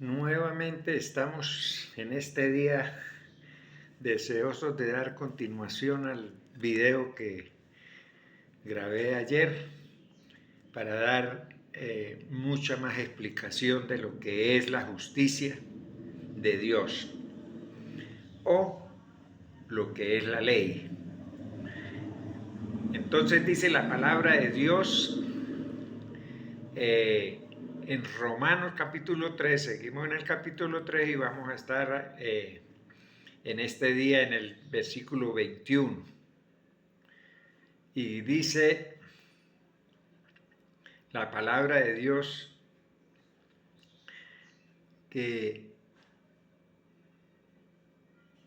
Nuevamente estamos en este día deseosos de dar continuación al video que grabé ayer para dar mucha más explicación de lo que es la justicia de Dios o lo que es la ley. Entonces dice la palabra de Dios en Romanos capítulo 3, seguimos en el capítulo 3 y vamos a estar en este día en el versículo 21. Y dice la palabra de Dios que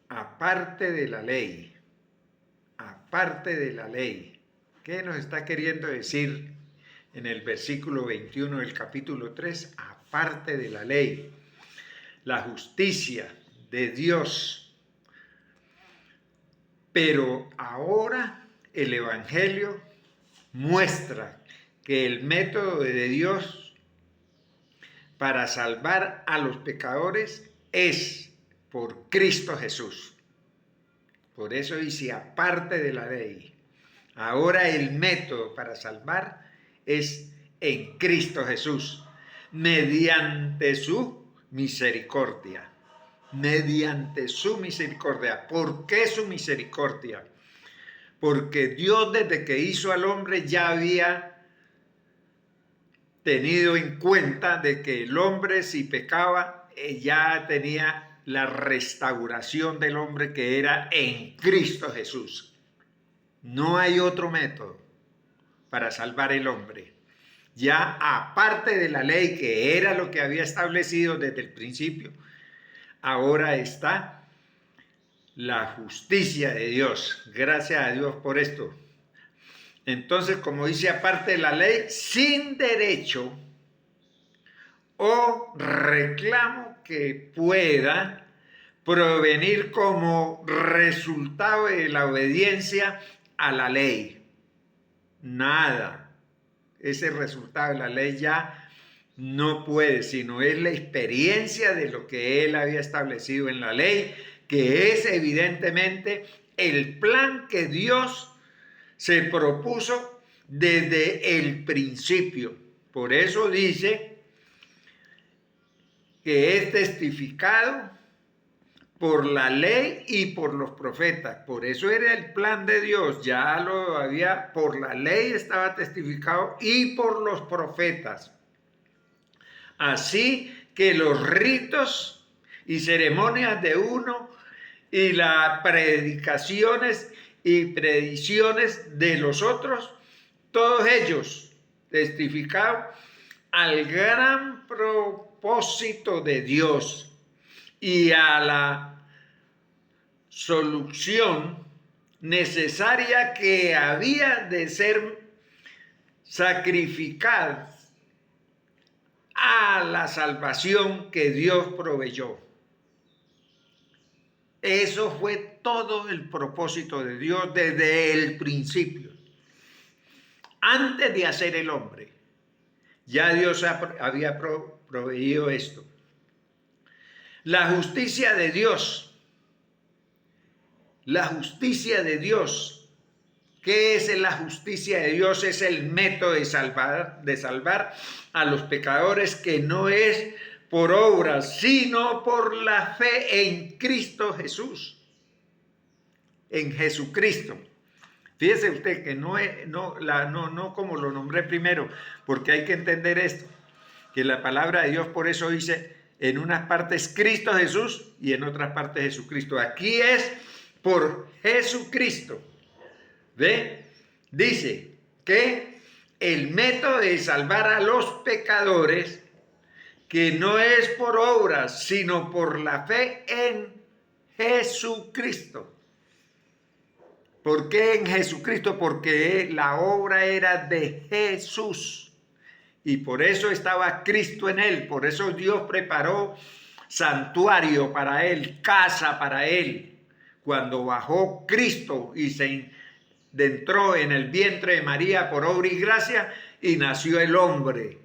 aparte de la ley, ¿qué nos está queriendo decir en el versículo 21 del capítulo 3? Aparte de la ley, la justicia de Dios. Pero ahora el Evangelio muestra que el método de Dios para salvar a los pecadores es por Cristo Jesús. Por eso dice, aparte de la ley, ahora el método para salvar es en Cristo Jesús, mediante su misericordia. Mediante su misericordia. ¿Por qué su misericordia? Porque Dios desde que hizo al hombre ya había tenido en cuenta de que el hombre si pecaba ya tenía la restauración del hombre que era en Cristo Jesús. No hay otro método para salvar el hombre. Ya aparte de la ley que era lo que había establecido desde el principio, ahora está la justicia de Dios. Gracias a Dios por esto. Entonces, como dice, aparte de la ley, sin derecho o reclamo que pueda provenir como resultado de la obediencia a la ley. Nada. Ese resultado de la ley ya no puede, sino es la experiencia de lo que él había establecido en la ley, que es evidentemente el plan que Dios se propuso desde el principio. Por eso dice que es testificado por la ley y por los profetas. Por eso era el plan de Dios, ya lo había, por la ley estaba testificado y por los profetas. Así que los ritos y ceremonias de uno y las predicaciones y predicciones de los otros, todos ellos testificados al gran propósito de Dios y a la solución necesaria que había de ser sacrificada a la salvación que Dios proveyó. Eso fue todo el propósito de Dios desde el principio. Antes de hacer el hombre, ya Dios había proveído esto. La justicia de Dios. La justicia de Dios. ¿Qué es la justicia de Dios? Es el método de salvar a los pecadores, que no es por obras, sino por la fe en Cristo Jesús. En Jesucristo. Fíjese usted que no como lo nombré primero, porque hay que entender esto, que la palabra de Dios por eso dice en unas partes Cristo Jesús y en otras partes Jesucristo. Aquí es por Jesucristo. ¿Ve? Dice que el método de salvar a los pecadores, que no es por obras, sino por la fe en Jesucristo. ¿Por qué en Jesucristo? Porque la obra era de Jesús. Y por eso estaba Cristo en él. Por eso Dios preparó santuario para él, casa para él. Cuando bajó Cristo y se entró en el vientre de María por obra y gracia y nació el hombre.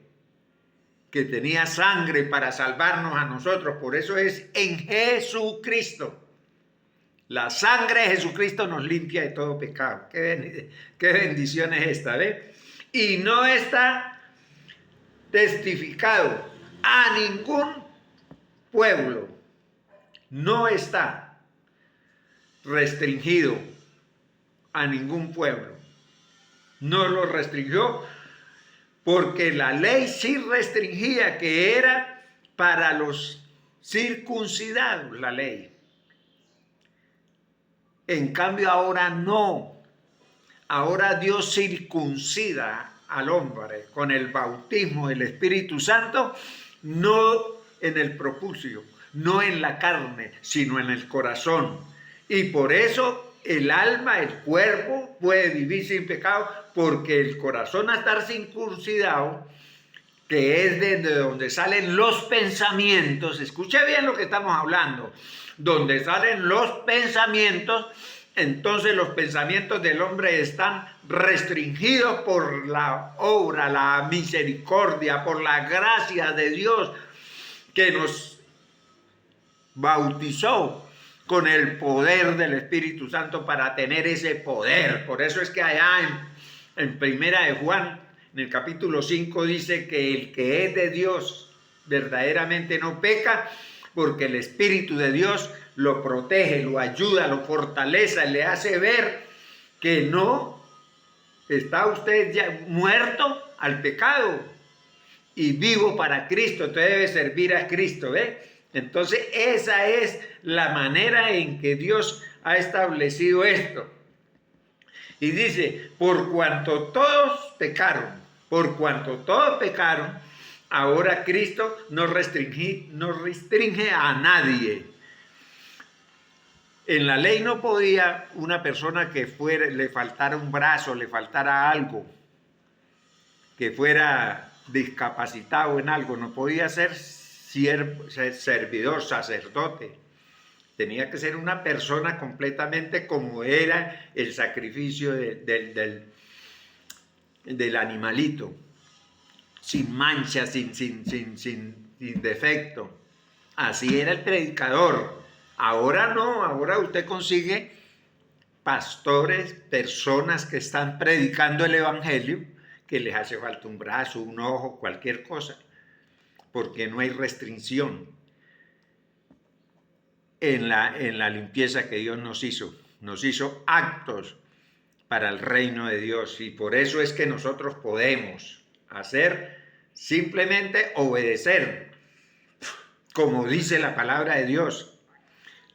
que tenía sangre para salvarnos a nosotros. Por eso es en Jesucristo. La sangre de Jesucristo nos limpia de todo pecado. Qué bendición es esta, ¿ve? Y no está testificado a ningún pueblo. No está restringido a ningún pueblo. No lo restringió porque la ley sí restringía, que era para los circuncidados la ley. En cambio ahora no. Ahora Dios circuncida al hombre con el bautismo del Espíritu Santo, no en el prepucio, no en la carne, sino en el corazón. Y por eso el alma, el cuerpo puede vivir sin pecado, porque el corazón, a estar circuncidado, que es desde donde salen los pensamientos, escuche bien lo que estamos hablando, donde salen los pensamientos, entonces los pensamientos del hombre están restringidos por la obra, la misericordia, por la gracia de Dios que nos bautizó con el poder del Espíritu Santo para tener ese poder. Por eso es que allá en Primera de Juan, en el capítulo 5, dice que el que es de Dios verdaderamente no peca, porque el Espíritu de Dios lo protege, lo ayuda, lo fortalece, le hace ver que no está usted ya muerto al pecado y vivo para Cristo. Entonces debe servir a Cristo, ¿ve? Entonces esa es la manera en que Dios ha establecido esto. Y dice, por cuanto todos pecaron, ahora Cristo no restringe a nadie. En la ley no podía una persona que le faltara un brazo, le faltara algo, que fuera discapacitado en algo, no podía ser servidor, sacerdote. Tenía que ser una persona completamente como era el sacrificio del animalito, sin mancha, sin defecto. Así era el predicador. Ahora no, ahora usted consigue pastores, personas que están predicando el evangelio, que les hace falta un brazo, un ojo, cualquier cosa, porque no hay restricción en la limpieza que Dios nos hizo. Nos hizo actos para el reino de Dios, y por eso es que nosotros podemos hacer, simplemente obedecer, como dice la palabra de Dios,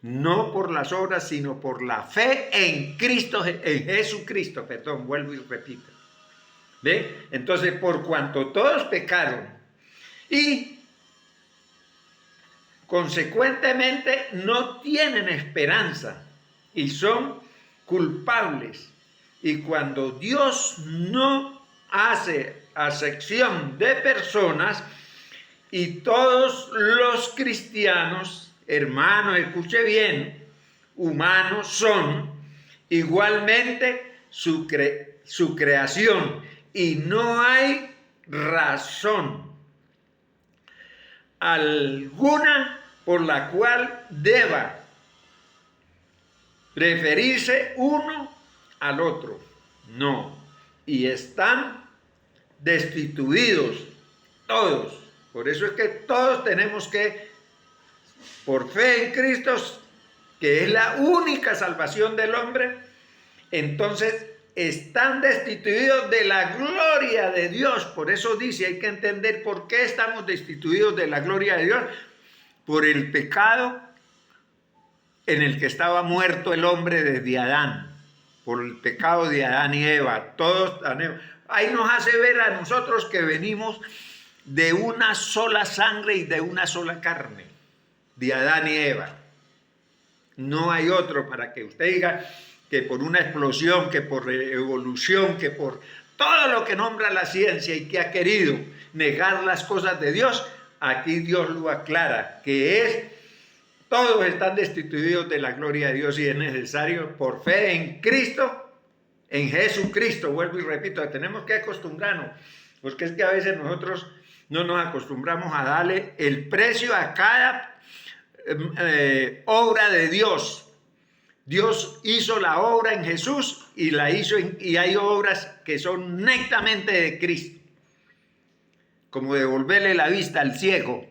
no por las obras, sino por la fe en Cristo, en Jesucristo, vuelvo y repito. ¿Ve? Entonces, por cuanto todos pecaron y consecuentemente no tienen esperanza y son culpables, y cuando Dios no hace acepción de personas, y todos los cristianos, hermanos, escuche bien, humanos son igualmente su creación, y no hay razón alguna por la cual deba preferirse uno al otro. No. Y están destituidos todos. Por eso es que todos tenemos que, por fe en Cristo, que es la única salvación del hombre, entonces están destituidos de la gloria de Dios. Por eso dice, hay que entender por qué estamos destituidos de la gloria de Dios. Por el pecado en el que estaba muerto el hombre desde Adán. Por el pecado de Adán y Eva. Todos, ahí nos hace ver a nosotros que venimos de una sola sangre y de una sola carne. De Adán y Eva. No hay otro, para que usted diga que por una explosión, que por evolución, que por todo lo que nombra la ciencia y que ha querido negar las cosas de Dios, aquí Dios lo aclara, que es, todos están destituidos de la gloria de Dios, y es necesario por fe en Cristo, en Jesucristo. Vuelvo y repito, tenemos que acostumbrarnos, porque es que a veces nosotros no nos acostumbramos a darle el precio a cada obra de Dios. Dios hizo la obra en Jesús y la hizo y hay obras que son netamente de Cristo, como devolverle la vista al ciego.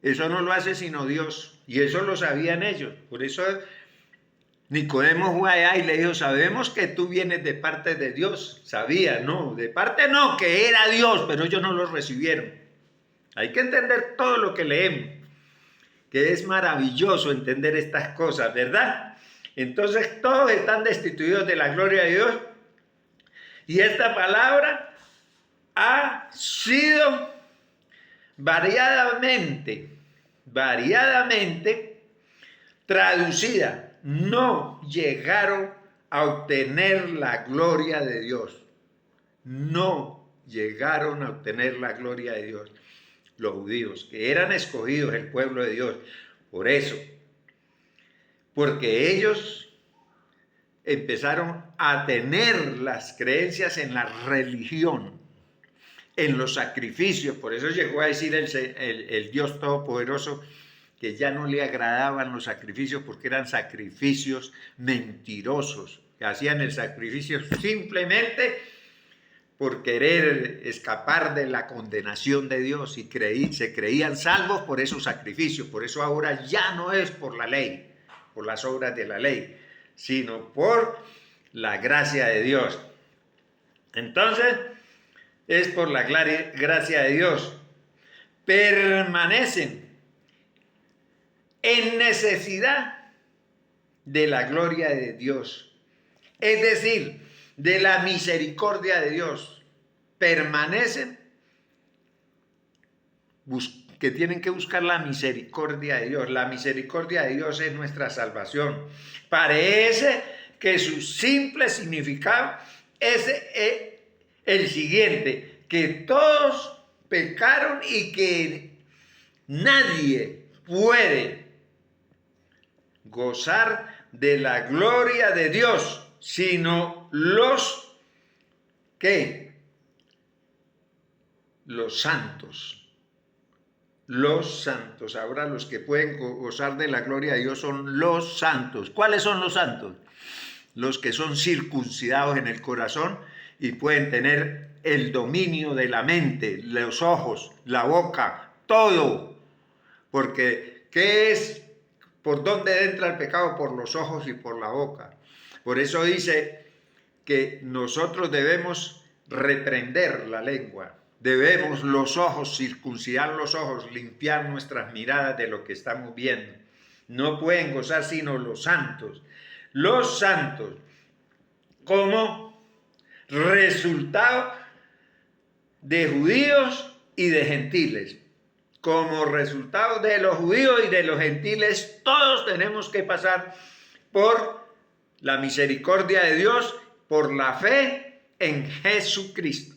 Eso no lo hace sino Dios, y eso lo sabían ellos. Por eso Nicodemo fue allá y le dijo: sabemos que tú vienes de parte de Dios. Sabía, no, de parte no, que era Dios, pero ellos no lo recibieron. Hay que entender todo lo que leemos, que es maravilloso entender estas cosas, ¿verdad? Entonces todos están destituidos de la gloria de Dios, y esta palabra ha sido variadamente traducida. No llegaron a obtener la gloria de Dios. No llegaron a obtener la gloria de Dios. Los judíos, que eran escogidos, el pueblo de Dios. Por eso, porque ellos empezaron a tener las creencias en la religión, en los sacrificios. Por eso llegó a decir el Dios Todopoderoso que ya no le agradaban los sacrificios, porque eran sacrificios mentirosos, que hacían el sacrificio simplemente por querer escapar de la condenación de Dios, y se creían salvos por esos sacrificios. Por eso ahora ya no es por la ley, por las obras de la ley, sino por la gracia de Dios. Entonces, es por la gracia de Dios. Permanecen en necesidad de la gloria de Dios, es decir, de la misericordia de Dios. Permanecen que tienen que buscar la misericordia de Dios. La misericordia de Dios es nuestra salvación. Parece que su simple significado es el siguiente: que todos pecaron y que nadie puede gozar de la gloria de Dios, sino los santos. Los santos. Ahora los que pueden gozar de la gloria de Dios son los santos. ¿Cuáles son los santos? Los que son circuncidados en el corazón y pueden tener el dominio de la mente, los ojos, la boca, todo. Porque ¿qué es? ¿Por dónde entra el pecado? Por los ojos y por la boca. Por eso dice que nosotros debemos reprender la lengua. Debemos los ojos, circuncidar los ojos, limpiar nuestras miradas de lo que estamos viendo. No pueden gozar sino los santos. Los santos, como resultado de judíos y de gentiles. Como resultado de los judíos y de los gentiles, todos tenemos que pasar por la misericordia de Dios, por la fe en Jesucristo.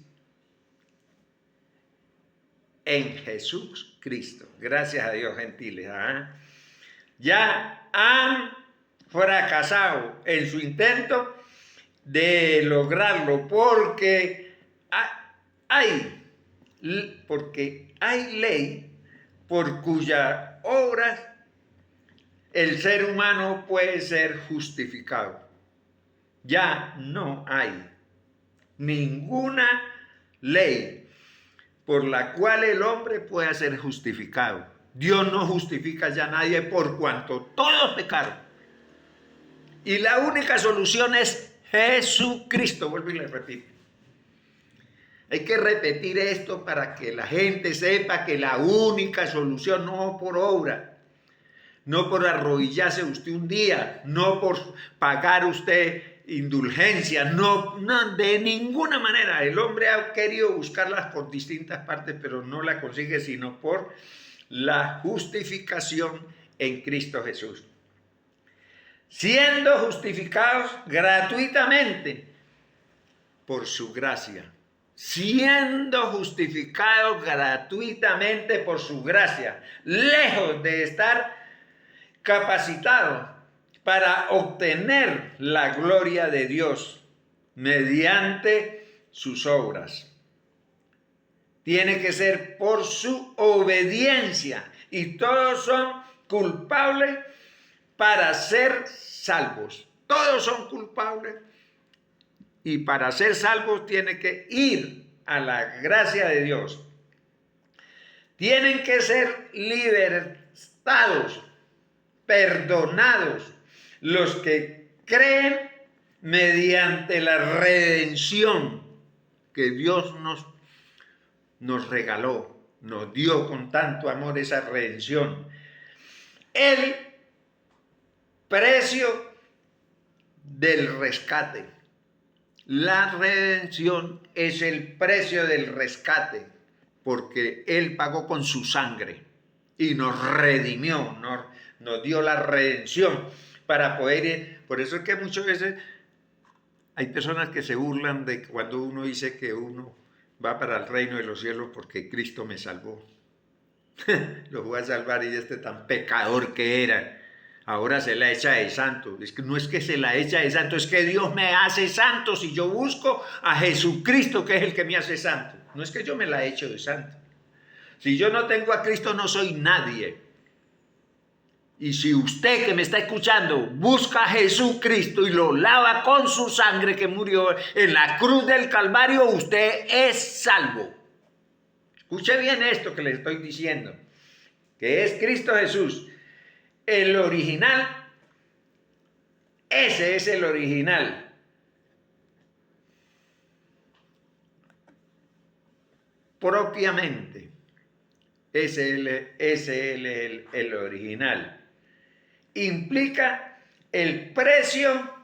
En Jesucristo. Gracias a Dios, gentiles. Ya han fracasado en su intento de lograrlo, porque hay ley por cuyas obras el ser humano puede ser justificado. Ya no hay ninguna ley por la cual el hombre pueda ser justificado. Dios no justifica ya a nadie por cuanto todos pecaron. Y la única solución es Jesucristo. Vuelvo y le repito. Hay que repetir esto para que la gente sepa que la única solución, no por obra, no por arrodillarse usted un día, no por pagar usted indulgencias, no, de ninguna manera. El hombre ha querido buscarlas por distintas partes, pero no la consigue sino por la justificación en Cristo Jesús. Siendo justificados gratuitamente por su gracia. Siendo justificados gratuitamente por su gracia, lejos de estar capacitados para obtener la gloria de Dios mediante sus obras. tiene que ser por su obediencia. Y todos son culpables para ser salvos. Todos son culpables. Y para ser salvos tiene que ir a la gracia de Dios. Tienen que ser libertados, perdonados, los que creen mediante la redención que Dios nos regaló, nos dio con tanto amor esa redención. El precio del rescate. La redención es el precio del rescate, porque Él pagó con su sangre y nos redimió, nos dio la redención para poder ir. Por eso es que muchas veces hay personas que se burlan de cuando uno dice que uno va para el reino de los cielos porque Cristo me salvó. Lo voy a salvar y tan pecador que era. Ahora se la echa de santo. Es que no es que se la echa de santo, es que Dios me hace santo si yo busco a Jesucristo, que es el que me hace santo. No es que yo me la echo de santo. Si yo no tengo a Cristo, no soy nadie. Y si usted que me está escuchando busca a Jesucristo y lo lava con su sangre que murió en la cruz del Calvario, usted es salvo. Escuche bien esto que le estoy diciendo, que es Cristo Jesús. El original, ese es el original. Propiamente, ese es el original. Implica el precio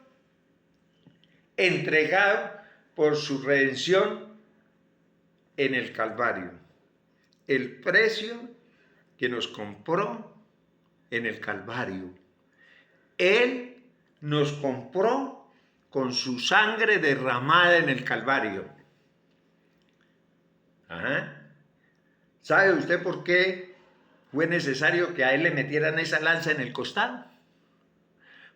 entregado por su redención en el Calvario. El precio que nos compró en el Calvario. Él nos compró con su sangre derramada en el Calvario. Ajá. ¿Sabe usted por qué fue necesario que a él le metieran esa lanza en el costado?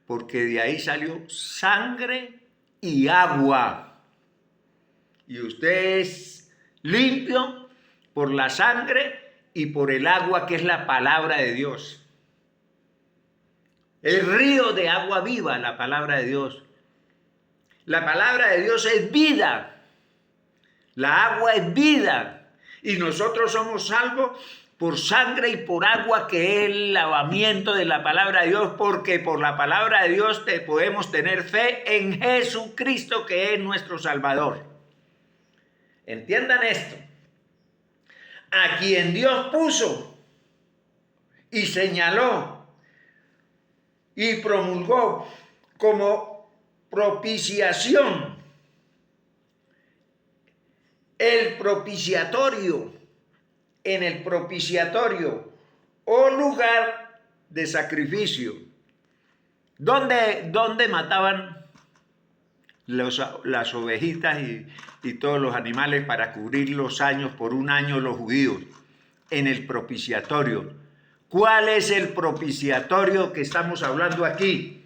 Porque de ahí salió sangre y agua. Y usted es limpio por la sangre y por el agua que es la palabra de Dios. El río de agua viva, la palabra de Dios. La palabra de Dios es vida. La agua es vida. Y nosotros somos salvos por sangre y por agua, que es el lavamiento de la palabra de Dios, porque por la palabra de Dios podemos tener fe en Jesucristo, que es nuestro Salvador. Entiendan esto. A quien Dios puso y señaló y promulgó como propiciación, el propiciatorio, en el propiciatorio o lugar de sacrificio, donde mataban las ovejitas y todos los animales para cubrir los años, por un año los judíos, en el propiciatorio. ¿Cuál es el propiciatorio que estamos hablando aquí?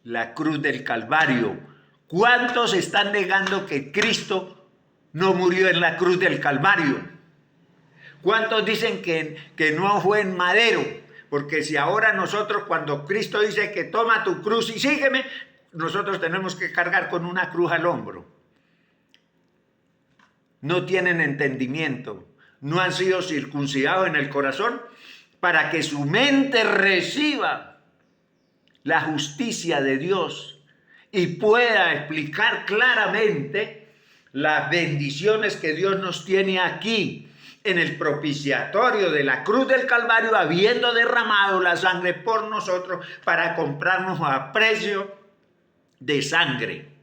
La cruz del Calvario. ¿Cuántos están negando que Cristo no murió en la cruz del Calvario? ¿Cuántos dicen que no fue en madero? Porque si ahora nosotros, cuando Cristo dice que toma tu cruz y sígueme, nosotros tenemos que cargar con una cruz al hombro. No tienen entendimiento, no han sido circuncidados en el corazón para que su mente reciba la justicia de Dios y pueda explicar claramente las bendiciones que Dios nos tiene aquí en el propiciatorio de la cruz del Calvario, habiendo derramado la sangre por nosotros para comprarnos a precio de sangre.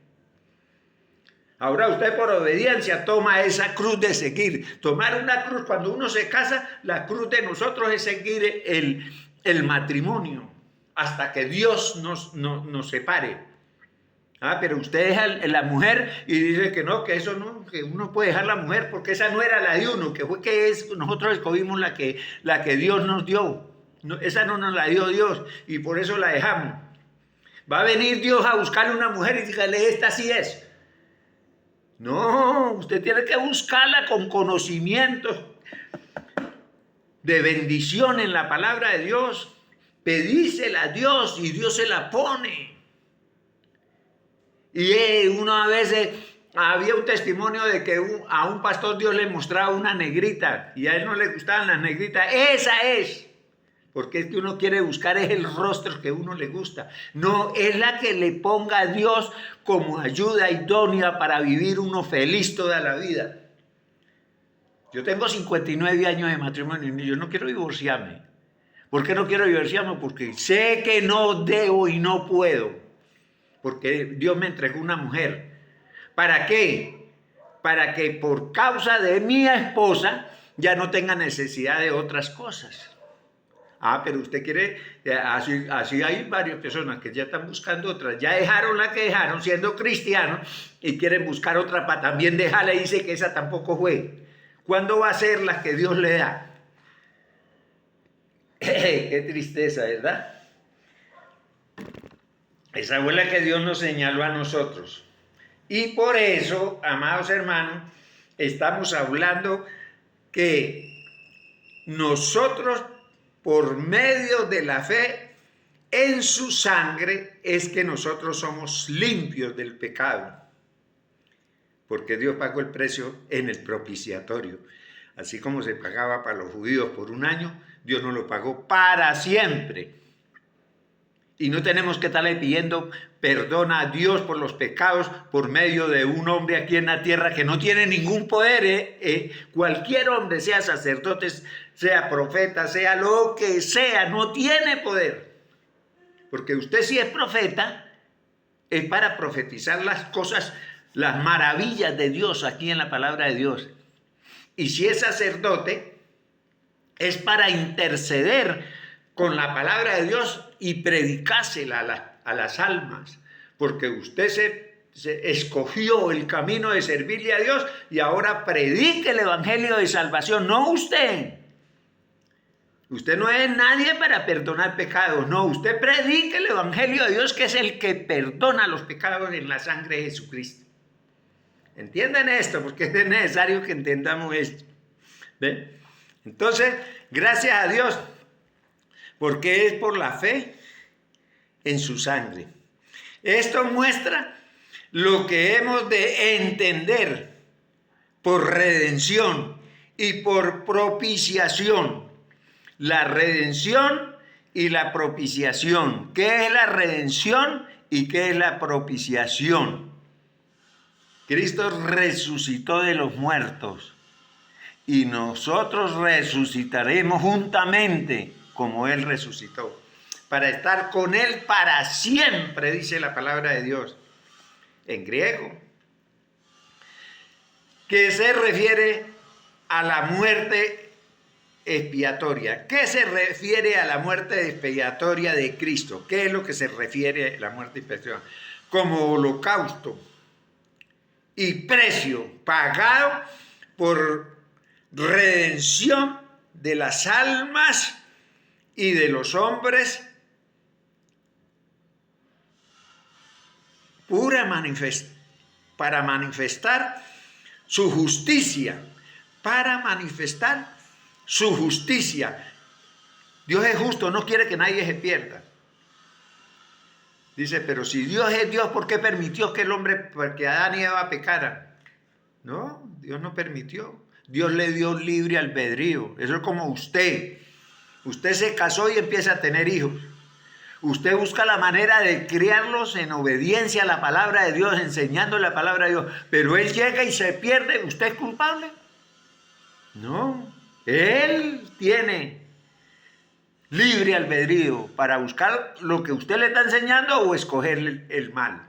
Ahora usted por obediencia toma esa cruz de seguir. Tomar una cruz, cuando uno se casa, la cruz de nosotros es seguir el matrimonio hasta que Dios nos separe. Pero usted deja la mujer y dice que no, que eso no, que uno puede dejar la mujer porque esa no era la de uno, nosotros escogimos la que Dios nos dio. No, esa no nos la dio Dios y por eso la dejamos. Va a venir Dios a buscarle una mujer y dígale, esta sí es. No, usted tiene que buscarla con conocimientos de bendición en la palabra de Dios. Pedísela a Dios y Dios se la pone. Y una vez había un testimonio de que a un pastor Dios le mostraba una negrita y a él no le gustaban las negritas. Esa es. Porque es que uno quiere buscar es el rostro que uno le gusta. No, es la que le ponga a Dios como ayuda idónea para vivir uno feliz toda la vida. Yo tengo 59 años de matrimonio y yo no quiero divorciarme. ¿Por qué no quiero divorciarme? Porque sé que no debo y no puedo. Porque Dios me entregó una mujer. ¿Para qué? Para que por causa de mi esposa ya no tenga necesidad de otras cosas. Ah, pero usted quiere, así hay varias personas que ya están buscando otras, ya dejaron la que dejaron siendo cristianos y quieren buscar otra para también dejarla y dice que esa tampoco fue. ¿Cuándo va a ser la que Dios le da? Qué tristeza, ¿verdad? Esa fue la que Dios nos señaló a nosotros. Y por eso, amados hermanos, estamos hablando que nosotros, por medio de la fe en su sangre, es que nosotros somos limpios del pecado. Porque Dios pagó el precio en el propiciatorio. Así como se pagaba para los judíos por un año, Dios nos lo pagó para siempre. Y no tenemos que estarle pidiendo perdón a Dios por los pecados por medio de un hombre aquí en la tierra que no tiene ningún poder. Cualquier hombre, sea sacerdote, sea profeta, sea lo que sea, no tiene poder. Porque usted si es profeta, es para profetizar las cosas, las maravillas de Dios aquí en la palabra de Dios. Y si es sacerdote, es para interceder con la palabra de Dios y predicársela a las almas, porque usted se escogió el camino de servirle a Dios y ahora predique el evangelio de salvación, no usted. Usted no es nadie para perdonar pecados, no, usted predique el evangelio de Dios, que es el que perdona los pecados en la sangre de Jesucristo. ¿Entienden esto? Porque es necesario que entendamos esto. ¿Ven? Entonces, gracias a Dios, porque es por la fe en su sangre. Esto muestra lo que hemos de entender por redención y por propiciación. La redención y la propiciación. ¿Qué es la redención y qué es la propiciación? Cristo resucitó de los muertos y nosotros resucitaremos juntamente como Él resucitó, para estar con Él para siempre, dice la palabra de Dios en griego, que se refiere a la muerte expiatoria. ¿Qué se refiere a la muerte expiatoria de Cristo? ¿Qué es lo que se refiere a la muerte expiatoria? Como holocausto y precio pagado por redención de las almas y de los hombres, para manifestar su justicia, para manifestar su justicia. Dios es justo, no quiere que nadie se pierda. Dice, pero si Dios es Dios, ¿por qué permitió que el hombre, porque Adán y Eva pecaran? No, Dios no permitió. Dios le dio libre albedrío. Eso es como usted. Usted se casó y empieza a tener hijos. Usted busca la manera de criarlos en obediencia a la palabra de Dios, enseñando la palabra de Dios. Pero él llega y se pierde. ¿Usted es culpable? No. Él tiene libre albedrío para buscar lo que usted le está enseñando o escoger el mal.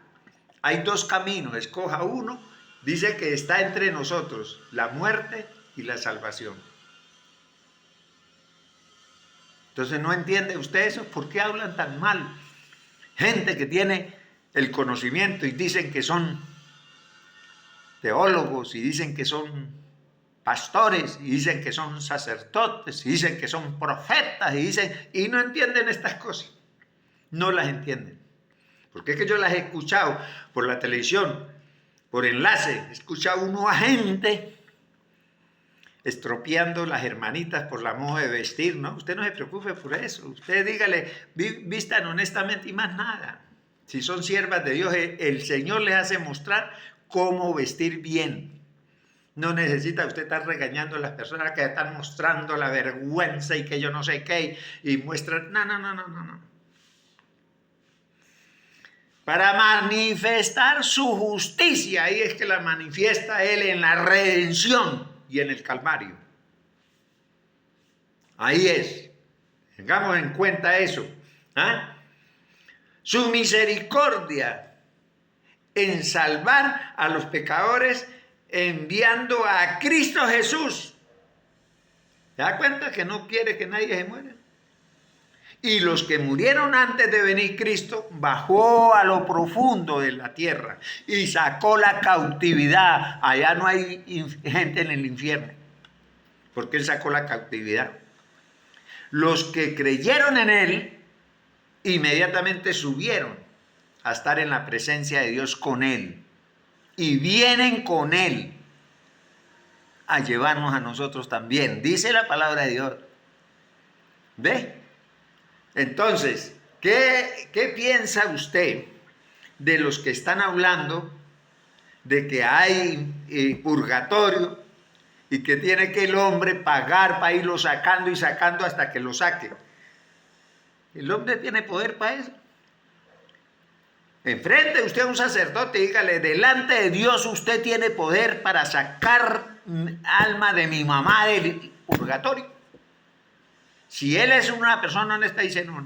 Hay dos caminos. Escoja uno. Dice que está entre nosotros la muerte y la salvación. Entonces no entiende usted eso. ¿Por qué hablan tan mal? Gente que tiene el conocimiento y dicen que son teólogos y dicen que son pastores y dicen que son sacerdotes y dicen que son profetas y no entienden estas cosas. No las entienden. Porque es que yo las he escuchado por la televisión, por enlace, escucha uno a gente estropeando las hermanitas por la moda de vestir, ¿no? Usted no se preocupe por eso. Usted dígale, vistan honestamente y más nada. Si son siervas de Dios, el Señor les hace mostrar cómo vestir bien. No necesita usted estar regañando a las personas que están mostrando la vergüenza y que yo no sé qué y muestran. No. Para manifestar su justicia, ahí es que la manifiesta Él en la redención y en el Calvario. Ahí es. Tengamos en cuenta eso. ¿Ah? Su misericordia en salvar a los pecadores enviando a Cristo Jesús. ¿Se da cuenta que no quiere que nadie se muera? Y los que murieron antes de venir Cristo, bajó a lo profundo de la tierra y sacó la cautividad. Allá no hay gente en el infierno, porque Él sacó la cautividad. Los que creyeron en Él, inmediatamente subieron a estar en la presencia de Dios con Él. Y vienen con Él a llevarnos a nosotros también. Dice la palabra de Dios. ¿Ve? Entonces, ¿qué piensa usted de los que están hablando de que hay purgatorio y que tiene que el hombre pagar para irlo sacando y sacando hasta que lo saque? ¿El hombre tiene poder para eso? Enfrente usted a un sacerdote y dígale, delante de Dios usted tiene poder para sacar alma de mi mamá del purgatorio. Si él es una persona honesta, dice no.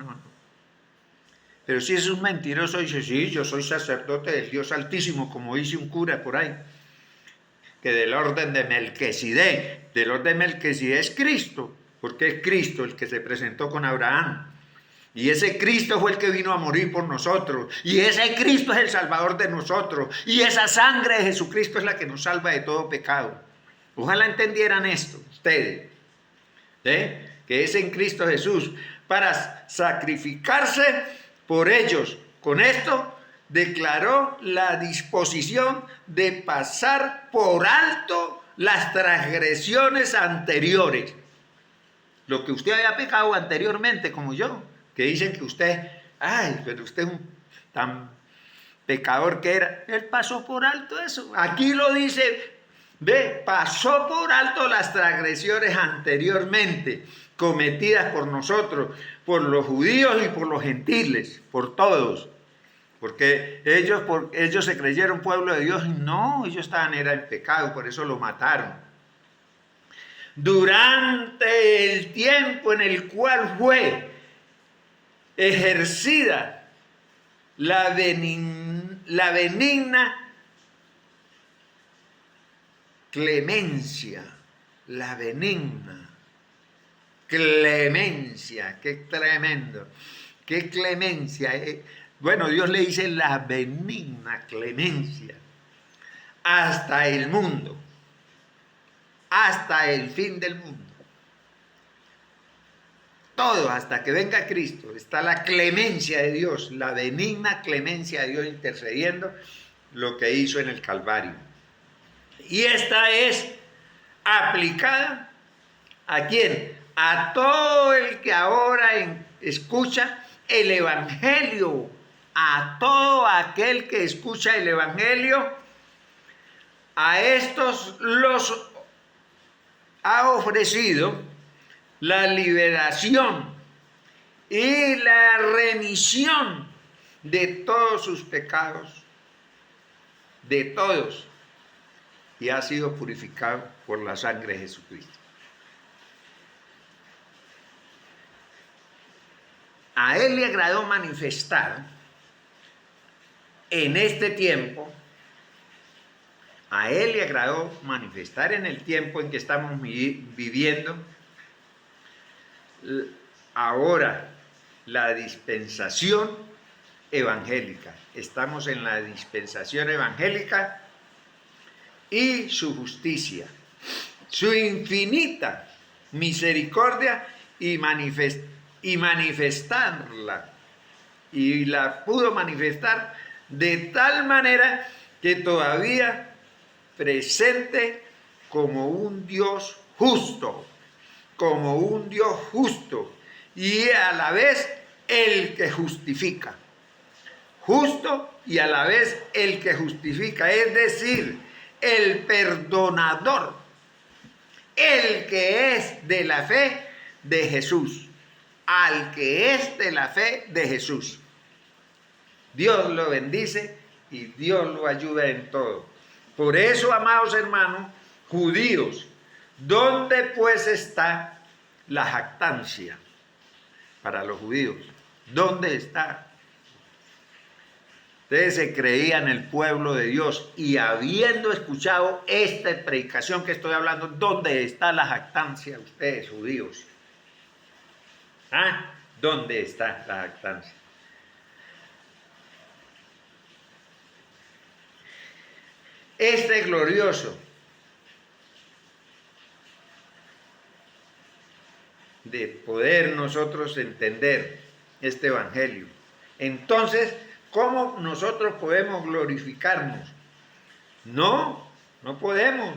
Pero si es un mentiroso, dice, sí, yo soy sacerdote del Dios Altísimo, como dice un cura por ahí, que del orden de Melquisedec. Del orden de Melquisedec es Cristo, porque es Cristo el que se presentó con Abraham. Y ese Cristo fue el que vino a morir por nosotros. Y ese Cristo es el Salvador de nosotros. Y esa sangre de Jesucristo es la que nos salva de todo pecado. Ojalá entendieran esto, ustedes. Que es en Cristo Jesús, para sacrificarse por ellos. Con esto declaró la disposición de pasar por alto las transgresiones anteriores. Lo que usted había pecado anteriormente, como yo, que dicen que usted, pero usted es un tan pecador que era. Él pasó por alto eso. Aquí lo dice, pasó por alto las transgresiones anteriormente cometidas por nosotros, por los judíos y por los gentiles, por todos. Porque ellos se creyeron pueblo de Dios y no, ellos estaban en pecado, por eso lo mataron. Durante el tiempo en el cual fue ejercida la benigna clemencia, la benigna clemencia, qué tremendo, qué clemencia. Bueno, Dios le dice la benigna clemencia hasta el mundo, hasta el fin del mundo. Todo hasta que venga Cristo está la clemencia de Dios, la benigna clemencia de Dios intercediendo lo que hizo en el Calvario. Y esta es aplicada ¿a quién? A todo el que ahora escucha el Evangelio, a todo aquel que escucha el Evangelio, a estos los ha ofrecido la liberación y la remisión de todos sus pecados, de todos, y ha sido purificado por la sangre de Jesucristo. A Él le agradó manifestar en este tiempo, a Él le agradó manifestar en el tiempo en que estamos viviendo, ahora la dispensación evangélica. Estamos en la dispensación evangélica y su justicia, su infinita misericordia y manifestarla. Y la pudo manifestar de tal manera que todavía presente como un Dios justo, como un Dios justo y a la vez el que justifica. Justo y a la vez el que justifica, es decir, el perdonador, el que es de la fe de Jesús, al que es de la fe de Jesús. Dios lo bendice y Dios lo ayuda en todo. Por eso, amados hermanos, judíos, ¿dónde pues está la jactancia para los judíos? ¿Dónde está? Ustedes se creían el pueblo de Dios y habiendo escuchado esta predicación que estoy hablando, ¿dónde está la jactancia ustedes, judíos? ¿Ah? ¿Dónde está la jactancia? Este glorioso de poder nosotros entender este evangelio. Entonces, ¿cómo nosotros podemos glorificarnos? No podemos.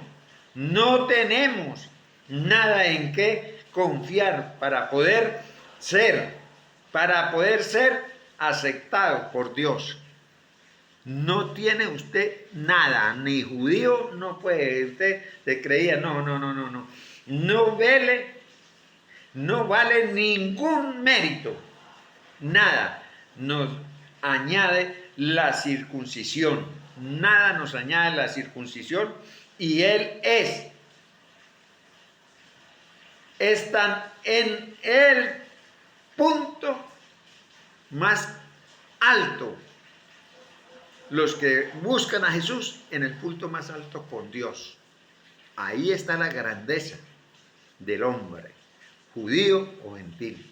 No tenemos nada en qué confiar para poder ser aceptado por Dios. No tiene usted nada, ni judío no puede, usted se creía, no. No vale ningún mérito, nada nos añade la circuncisión, nada nos añade la circuncisión y Él están en el punto más alto. Los que buscan a Jesús en el punto más alto con Dios. Ahí está la grandeza del hombre, judío o gentil.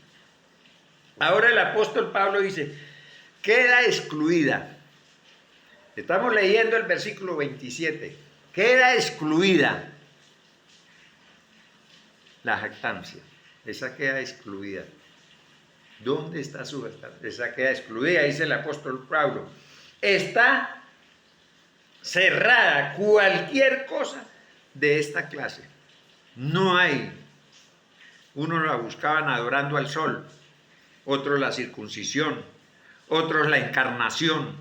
Ahora el apóstol Pablo dice, queda excluida. Estamos leyendo el versículo 27. Queda excluida la jactancia. Esa queda excluida. ¿Dónde está su jactancia? Esa queda excluida, dice el apóstol Pablo. Está cerrada cualquier cosa de esta clase. No hay. Unos la buscaban adorando al sol, otros la circuncisión, otros la encarnación,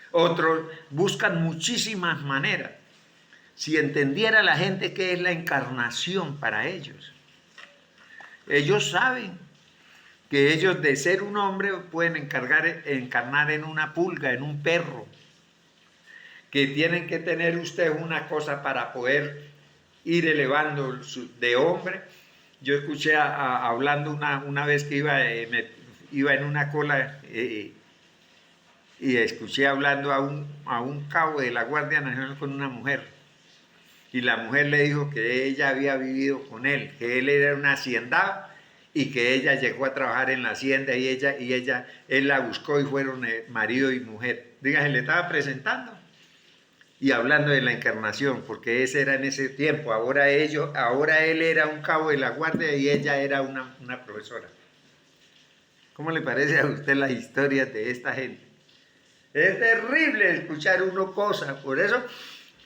otros buscan muchísimas maneras. Si entendiera la gente qué es la encarnación para ellos, ellos saben que ellos de ser un hombre pueden encarnar en una pulga, en un perro, que tienen que tener ustedes una cosa para poder ir elevando de hombre. Yo escuché hablando una vez que iba en una cola y escuché hablando a un cabo de la Guardia Nacional con una mujer. Y la mujer le dijo que ella había vivido con él, que él era un haciendado y que ella llegó a trabajar en la hacienda y él la buscó y fueron marido y mujer. Dígase, le estaba presentando y hablando de la encarnación, porque ese era en ese tiempo. Ahora él era un cabo de la guardia y ella era una profesora. ¿Cómo le parece a usted la historia de esta gente? Es terrible escuchar uno cosas, por eso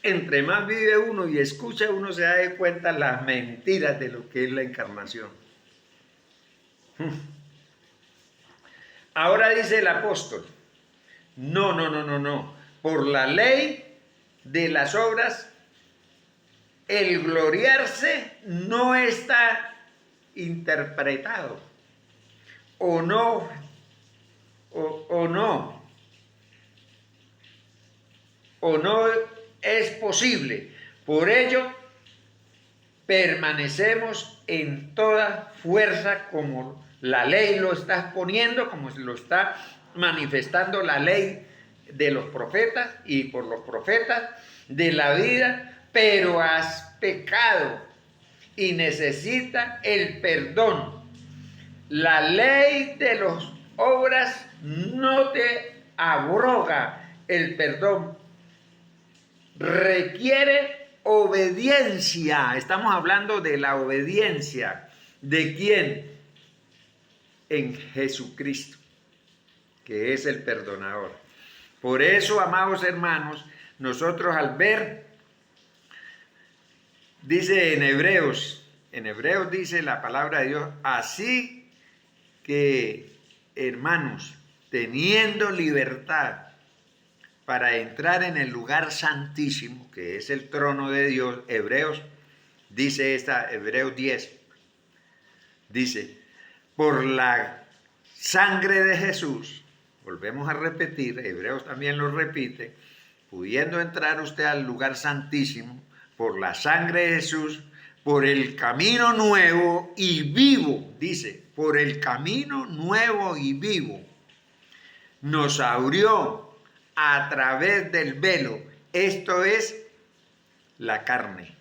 entre más vive uno y escucha, uno se da de cuenta las mentiras de lo que es la encarnación. Ahora dice el apóstol, no. Por la ley de las obras, el gloriarse no está interpretado. O no es posible. Por ello, permanecemos en toda fuerza como la ley lo está exponiendo, como lo está manifestando la ley de los profetas y por los profetas de la vida, pero has pecado y necesita el perdón. La ley de las obras no te abroga el perdón, requiere obediencia. Estamos hablando de la obediencia. ¿De quién? En Jesucristo, que es el perdonador. Por eso, amados hermanos, nosotros al ver, dice en Hebreos dice la palabra de Dios, así que, hermanos, teniendo libertad para entrar en el lugar santísimo, que es el trono de Dios, Hebreos 10, dice, por la sangre de Jesús, volvemos a repetir, Hebreos también lo repite, pudiendo entrar usted al lugar santísimo, por la sangre de Jesús, por el camino nuevo y vivo, dice, por el camino nuevo y vivo, nos abrió a través del velo, esto es la carne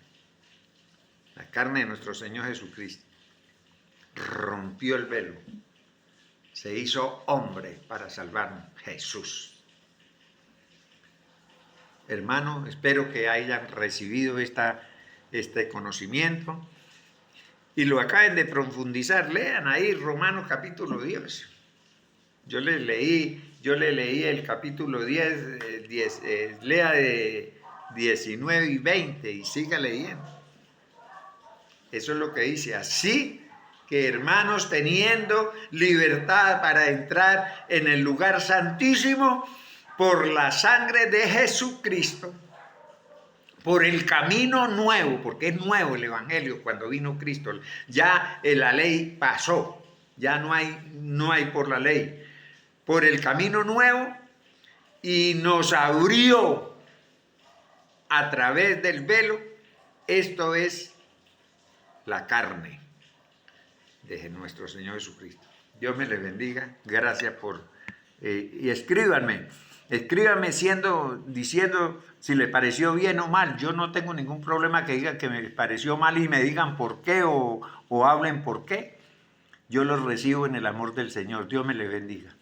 de nuestro Señor Jesucristo. Rompió el velo, se hizo hombre para salvarnos, Jesús. Hermano, espero que hayan recibido este conocimiento y lo acaben de profundizar. Lean ahí Romanos capítulo 10. Yo le leí el capítulo 10, lea de 19 y 20 y siga leyendo. Eso es lo que dice, así que hermanos, teniendo libertad para entrar en el lugar santísimo por la sangre de Jesucristo, por el camino nuevo, porque es nuevo el evangelio cuando vino Cristo, ya la ley pasó, ya no hay por la ley, por el camino nuevo, y nos abrió a través del velo, esto es la carne de nuestro Señor Jesucristo. Dios me les bendiga, gracias y escríbanme diciendo si les pareció bien o mal. Yo no tengo ningún problema que digan que me pareció mal y me digan por qué o hablen por qué. Yo los recibo en el amor del Señor. Dios me les bendiga.